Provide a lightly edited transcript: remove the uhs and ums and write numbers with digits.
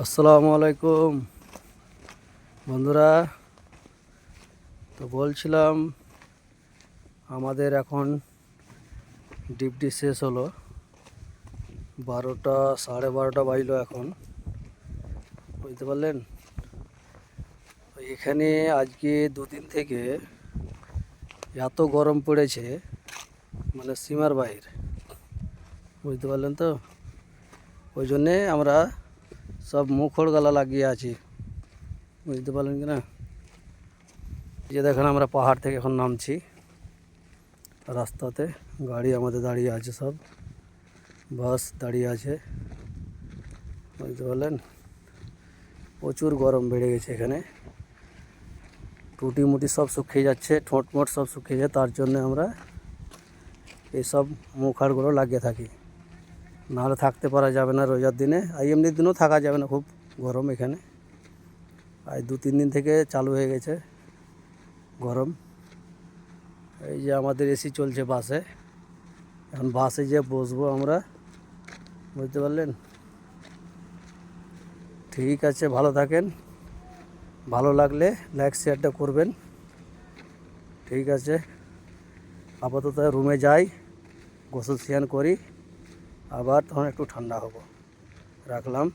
আসসালামু আলাইকুম বন্ধুরা। তো বলছিলাম আমাদের এখন ডিউটি শেষ হলো, 12টা 12:30 বাজলো এখন, বুঝতে পারলেন। তো এখানে আজকে দুদিন থেকে এত গরম পড়েছে, মানে সীমার বাইরে, বুঝতে পারলেন তো। ওই জন্যে আমরা সব মুখর গালা লাগিয়ে আছি, বুঝতে পারলেন কি না। যে দেখেন আমরা পাহাড় থেকে এখন নামছি, রাস্তাতে গাড়ি আমাদের দাঁড়িয়ে আছে, সব বাস দাঁড়িয়ে আছে, বুঝতে পারলেন। প্রচুর গরম বেড়ে গেছে এখানে, টুটি মুটি সব শুকিয়ে যাচ্ছে, ঠোঁট মোট সব শুকিয়ে যায়। তার জন্য আমরা এইসব মুখ হাড়গুলো লাগিয়ে থাকি, নাহলে থাকতে পারা যাবে না রোজার দিনে। আর এমনির দিনও থাকা যাবে না, খুব গরম এখানে। আজ 2-3 দিন থেকে চালু হয়ে গেছে গরম। এই যে আমাদের এসি চলছে বাসে, এখন বাসে যে বসবো আমরা, বুঝতে পারলেন। ঠিক আছে, ভালো থাকেন, ভালো লাগলে লাইক শেয়ারটা করবেন। ঠিক আছে, আপাতত রুমে যাই, গোসল স্নান করি, আবার তখন একটু ঠান্ডা হবো। রাখলাম।